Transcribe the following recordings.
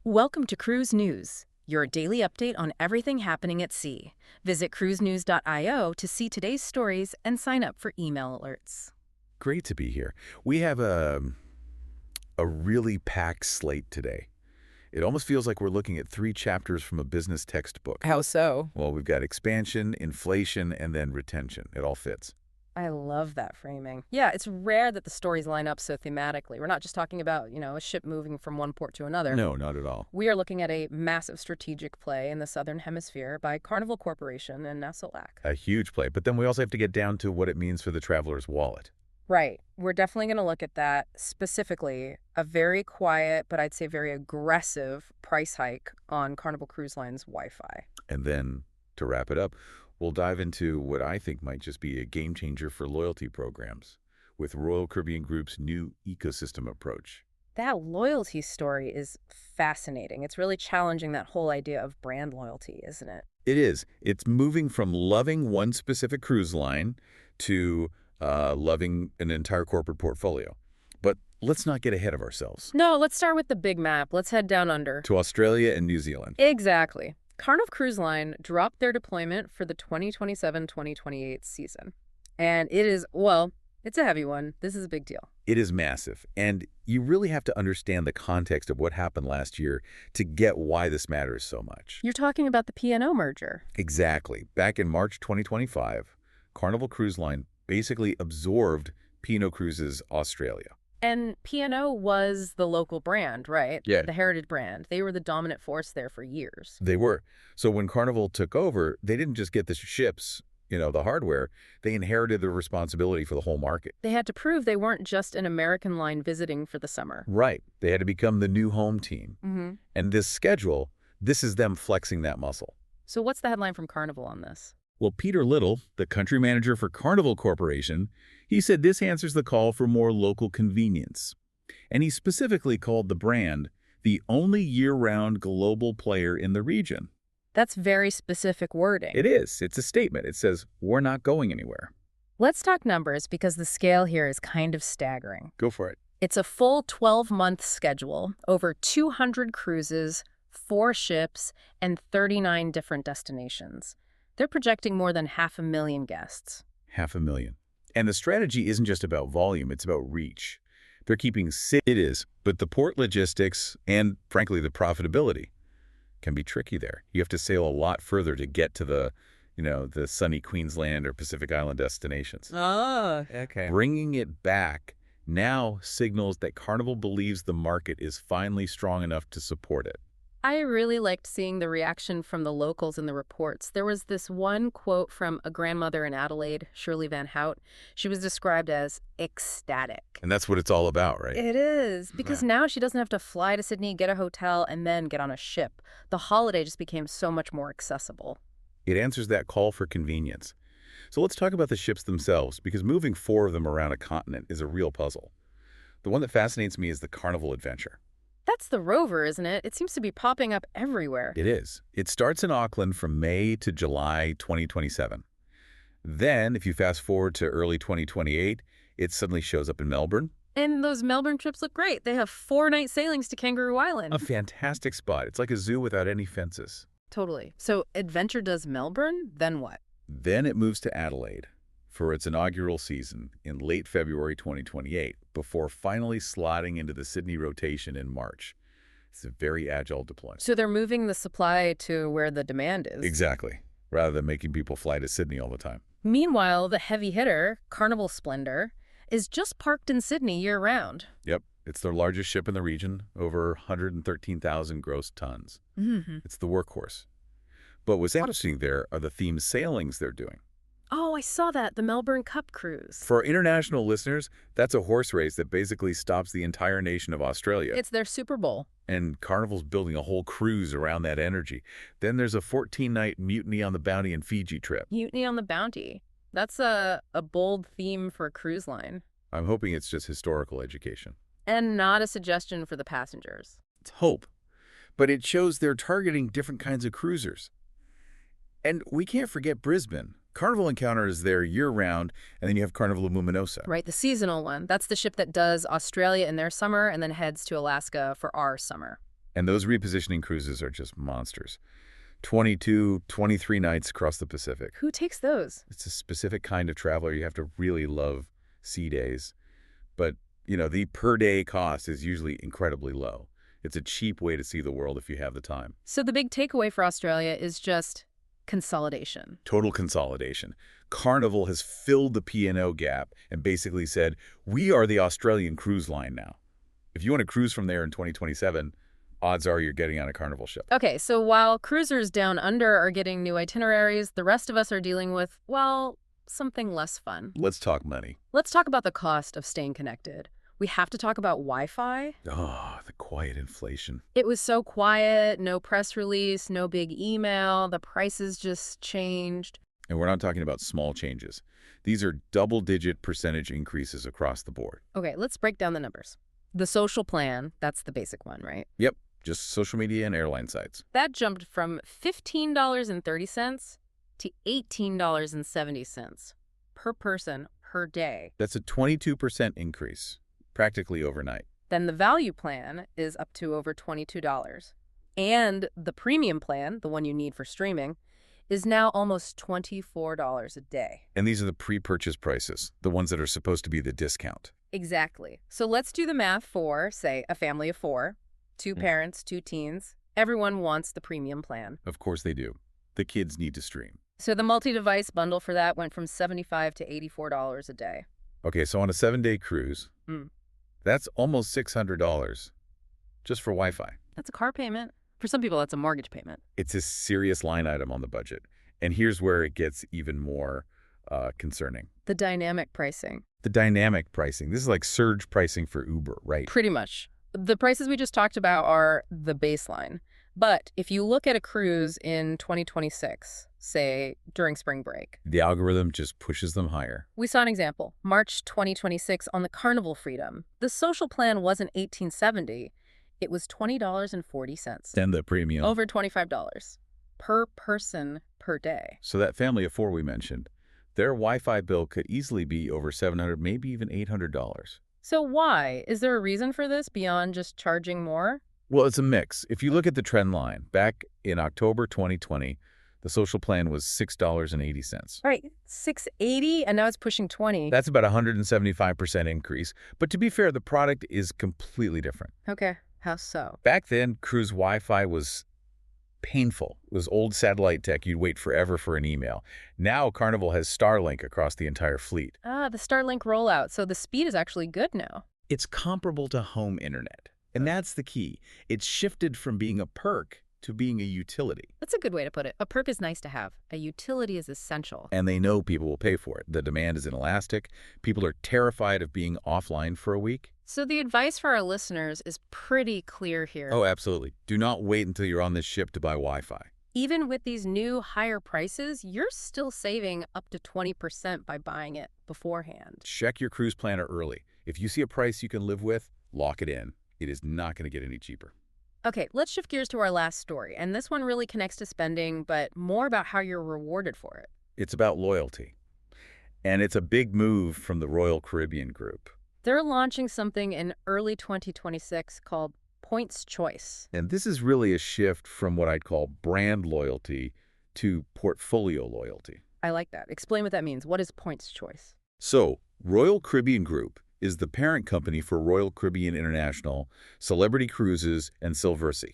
Welcome to Cruise News, your daily update on everything happening at sea. Visit cruisenews.io to see today's stories and sign up for email alerts. Great to be here. We have a really packed slate today. It almost feels like we're looking at 3 chapters from a business textbook. How so? Well, we've got expansion, inflation, and then retention. It all fits. I love that framing. Yeah, it's rare that the stories line up so thematically. We're not just talking about, a ship moving from one port to another. No, not at all. We are looking at a massive strategic play in the Southern Hemisphere by Carnival Corporation and Nasolac. A huge play. But then we also have to get down to what it means for the traveler's wallet. Right. We're definitely going to look at that, specifically a very quiet, but I'd say very aggressive price hike on Carnival Cruise Line's Wi-Fi. And then, to wrap it up, we'll dive into what I think might just be a game changer for loyalty programs with Royal Caribbean Group's new ecosystem approach. That loyalty story is fascinating. It's really challenging that whole idea of brand loyalty, isn't it? It is. It's moving from loving one specific cruise line to loving an entire corporate portfolio. But let's not get ahead of ourselves. No, let's start with the big map. Let's head down under. To Australia and New Zealand. Exactly. Carnival Cruise Line dropped their deployment for the 2027-2028 season. And it is, well, it's a heavy one. This is a big deal. It is massive. And you really have to understand the context of what happened last year to get why this matters so much. You're talking about the P&O merger. Exactly. Back in March 2025, Carnival Cruise Line basically absorbed P&O Cruises Australia. And P&O was the local brand, right? Yeah. The heritage brand. They were the dominant force there for years. They were. So when Carnival took over, they didn't just get the ships, the hardware. They inherited the responsibility for the whole market. They had to prove they weren't just an American line visiting for the summer. Right. They had to become the new home team. Mm-hmm. And this schedule, this is them flexing that muscle. So what's the headline from Carnival on this? Well, Peter Little, the country manager for Carnival Corporation, he said this answers the call for more local convenience. And he specifically called the brand the only year-round global player in the region. That's very specific wording. It is. It's a statement. It says, we're not going anywhere. Let's talk numbers because the scale here is kind of staggering. Go for it. It's a full 12-month schedule, over 200 cruises, 4 ships, and 39 different destinations. They're projecting more than 500,000 guests. 500,000. And the strategy isn't just about volume, it's about reach. They're keeping cities, but the port logistics and, frankly, the profitability can be tricky there. You have to sail a lot further to get to the sunny Queensland or Pacific Island destinations. Oh, okay. Bringing it back now signals that Carnival believes the market is finally strong enough to support it. I really liked seeing the reaction from the locals in the reports. There was this one quote from a grandmother in Adelaide, Shirley Van Hout. She was described as ecstatic. And that's what it's all about, right? It is, because now she doesn't have to fly to Sydney, get a hotel, and then get on a ship. The holiday just became so much more accessible. It answers that call for convenience. So let's talk about the ships themselves, because moving 4 of them around a continent is a real puzzle. The one that fascinates me is the Carnival Adventure. That's the Rover, isn't it? It seems to be popping up everywhere. It is. It starts in Auckland from May to July 2027. Then, if you fast forward to early 2028, it suddenly shows up in Melbourne. And those Melbourne trips look great. They have 4-night sailings to Kangaroo Island. A fantastic spot. It's like a zoo without any fences. Totally. So Adventure does Melbourne, then what? Then it moves to Adelaide for its inaugural season in late February 2028, before finally slotting into the Sydney rotation in March. It's a very agile deployment. So they're moving the supply to where the demand is. Exactly, rather than making people fly to Sydney all the time. Meanwhile, the heavy hitter, Carnival Splendor, is just parked in Sydney year-round. Yep, it's their largest ship in the region, over 113,000 gross tons. Mm-hmm. It's the workhorse. But what's interesting there are the themed sailings they're doing. Oh, I saw that, the Melbourne Cup Cruise. For our international listeners, that's a horse race that basically stops the entire nation of Australia. It's their Super Bowl. And Carnival's building a whole cruise around that energy. Then there's a 14-night Mutiny on the Bounty in Fiji trip. Mutiny on the Bounty. That's a bold theme for a cruise line. I'm hoping it's just historical education. And not a suggestion for the passengers. It's hope. But it shows they're targeting different kinds of cruisers. And we can't forget Brisbane. Carnival Encounter is there year-round, and then you have Carnival Luminosa. Right, the seasonal one. That's the ship that does Australia in their summer and then heads to Alaska for our summer. And those repositioning cruises are just monsters. 22, 23 nights across the Pacific. Who takes those? It's a specific kind of traveler. You have to really love sea days. But, the per-day cost is usually incredibly low. It's a cheap way to see the world if you have the time. So the big takeaway for Australia is just consolidation. Total consolidation. Carnival has filled the P&O gap and basically said, we are the Australian cruise line now. If you want to cruise from there in 2027, odds are you're getting on a Carnival ship. Okay, so while cruisers down under are getting new itineraries, the rest of us are dealing with, well, something less fun. Let's talk money. Let's talk about the cost of staying connected. We have to talk about Wi-Fi. Oh, the quiet inflation. It was so quiet, no press release, no big email. The prices just changed. And we're not talking about small changes. These are double-digit percentage increases across the board. Okay, let's break down the numbers. The social plan, that's the basic one, right? Yep, just social media and airline sites. That jumped from $15.30 to $18.70 per person per day. That's a 22% increase, practically overnight. Then the value plan is up to over $22. And the premium plan, the one you need for streaming, is now almost $24 a day. And these are the pre-purchase prices, the ones that are supposed to be the discount. Exactly. So let's do the math for, say, a family of 4, 2 parents, 2 teens. Everyone wants the premium plan. Of course they do. The kids need to stream. So the multi-device bundle for that went from $75 to $84 a day. Okay, so on a 7-day cruise, that's almost $600 just for Wi-Fi. That's a car payment. For some people, that's a mortgage payment. It's a serious line item on the budget. And here's where it gets even more concerning. The dynamic pricing. The dynamic pricing. This is like surge pricing for Uber, right? Pretty much. The prices we just talked about are the baseline. But if you look at a cruise in 2026, say during spring break, The algorithm just pushes them higher. we saw an example. March 2026 on the Carnival Freedom. The social plan wasn't $18.70. It was $20.40. Then the premium. Over $25 per person per day. So that family of 4 we mentioned, their Wi-Fi bill could easily be over $700, maybe even $800. So why? Is there a reason for this beyond just charging more? Well, it's a mix. If you look at the trend line, back in October 2020, the social plan was $6.80. All right, $6.80, and now it's pushing $20. That's about a 175% increase. But to be fair, the product is completely different. Okay, how so? Back then, cruise Wi-Fi was painful. It was old satellite tech. You'd wait forever for an email. Now, Carnival has Starlink across the entire fleet. Ah, the Starlink rollout. So the speed is actually good now. It's comparable to home internet. And that's the key. It's shifted from being a perk to being a utility. That's a good way to put it. A perk is nice to have. A utility is essential. And they know people will pay for it. The demand is inelastic. People are terrified of being offline for a week. So the advice for our listeners is pretty clear here. Oh, absolutely. Do not wait until you're on this ship to buy Wi-Fi. Even with these new higher prices, you're still saving up to 20% by buying it beforehand. Check your cruise planner early. If you see a price you can live with, lock it in. It is not going to get any cheaper. Okay, let's shift gears to our last story. And this one really connects to spending, but more about how you're rewarded for it. It's about loyalty. And it's a big move from the Royal Caribbean Group. They're launching something in early 2026 called Points Choice. And this is really a shift from what I'd call brand loyalty to portfolio loyalty. I like that. Explain what that means. What is Points Choice? So, Royal Caribbean Group is the parent company for Royal Caribbean International, Celebrity Cruises, and Silversea.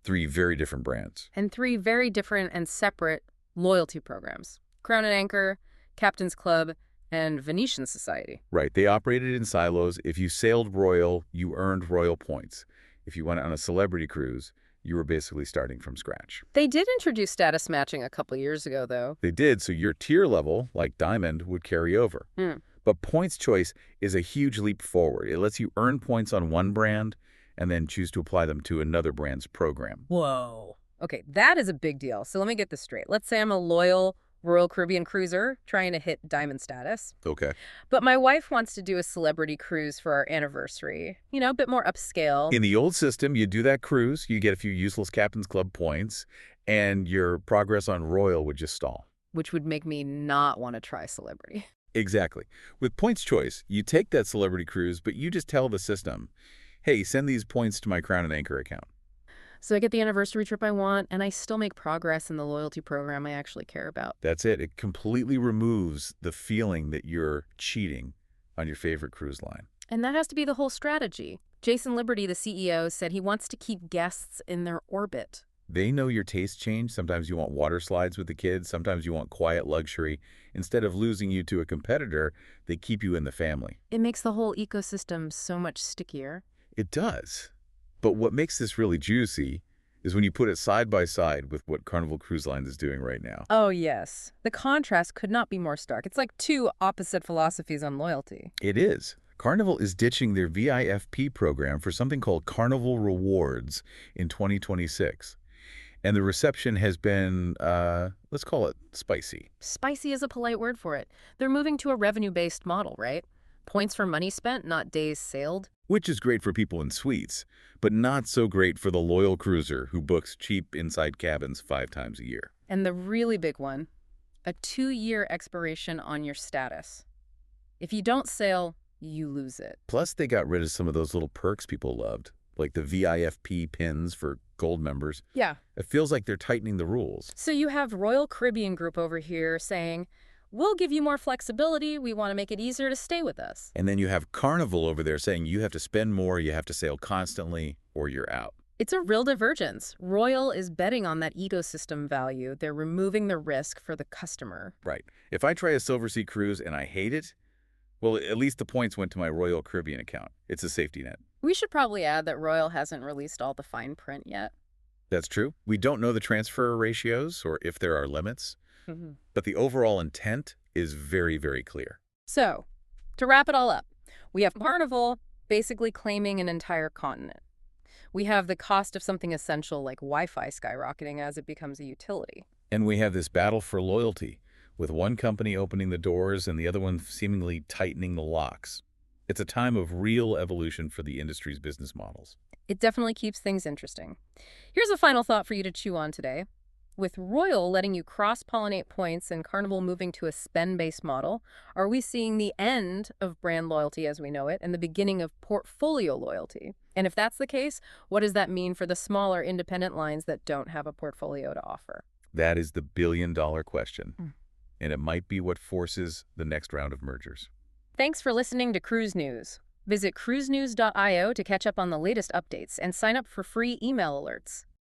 3 very different brands. And 3 very different and separate loyalty programs. Crown and Anchor, Captain's Club, and Venetian Society. Right. They operated in silos. If you sailed Royal, you earned Royal points. If you went on a celebrity cruise, you were basically starting from scratch. They did introduce status matching a couple years ago, though. They did, so your tier level, like Diamond, would carry over. But Points Choice is a huge leap forward. It lets you earn points on one brand and then choose to apply them to another brand's program. Whoa. Okay, that is a big deal. So let me get this straight. Let's say I'm a loyal Royal Caribbean cruiser trying to hit Diamond status. Okay. But my wife wants to do a celebrity cruise for our anniversary. You know, a bit more upscale. In the old system, you do that cruise, you get a few useless Captain's Club points, and your progress on Royal would just stall. Which would make me not want to try celebrity. Exactly. With Points Choice, you take that celebrity cruise, but you just tell the system, hey, send these points to my Crown and Anchor account. So I get the anniversary trip I want, and I still make progress in the loyalty program I actually care about. That's it. It completely removes the feeling that you're cheating on your favorite cruise line. And that has to be the whole strategy. Jason Liberty, the CEO, said he wants to keep guests in their orbit. They know your taste change. Sometimes you want water slides with the kids. Sometimes you want quiet luxury. Instead of losing you to a competitor, they keep you in the family. It makes the whole ecosystem so much stickier. It does. But what makes this really juicy is when you put it side by side with what Carnival Cruise Line is doing right now. Oh, yes. The contrast could not be more stark. It's like two opposite philosophies on loyalty. It is. Carnival is ditching their VIFP program for something called Carnival Rewards in 2026. And the reception has been, let's call it spicy. Spicy is a polite word for it. They're moving to a revenue-based model, right? Points for money spent, not days sailed. Which is great for people in suites, but not so great for the loyal cruiser who books cheap inside cabins 5 times a year. And the really big one, a 2-year expiration on your status. If you don't sail, you lose it. Plus, they got rid of some of those little perks people loved, like the VIFP pins for gold members. Yeah. It feels like they're tightening the rules. So you have Royal Caribbean Group over here saying, we'll give you more flexibility. We want to make it easier to stay with us. And then you have Carnival over there saying you have to spend more, you have to sail constantly, or you're out. It's a real divergence. Royal is betting on that ecosystem value. They're removing the risk for the customer. Right. If I try a Silversea cruise and I hate it, well, at least the points went to my Royal Caribbean account. It's a safety net. We should probably add that Royal hasn't released all the fine print yet. That's true. We don't know the transfer ratios or if there are limits, but the overall intent is very, very clear. So, to wrap it all up, we have Carnival basically claiming an entire continent. We have the cost of something essential like Wi-Fi skyrocketing as it becomes a utility. And we have this battle for loyalty, with one company opening the doors and the other one seemingly tightening the locks. It's a time of real evolution for the industry's business models. It definitely keeps things interesting. Here's a final thought for you to chew on today. With Royal letting you cross-pollinate points and Carnival moving to a spend-based model, are we seeing the end of brand loyalty as we know it and the beginning of portfolio loyalty? And if that's the case, what does that mean for the smaller independent lines that don't have a portfolio to offer? That is the billion-dollar question, and it might be what forces the next round of mergers. Thanks for listening to Cruise News. Visit cruisenews.io to catch up on the latest updates and sign up for free email alerts.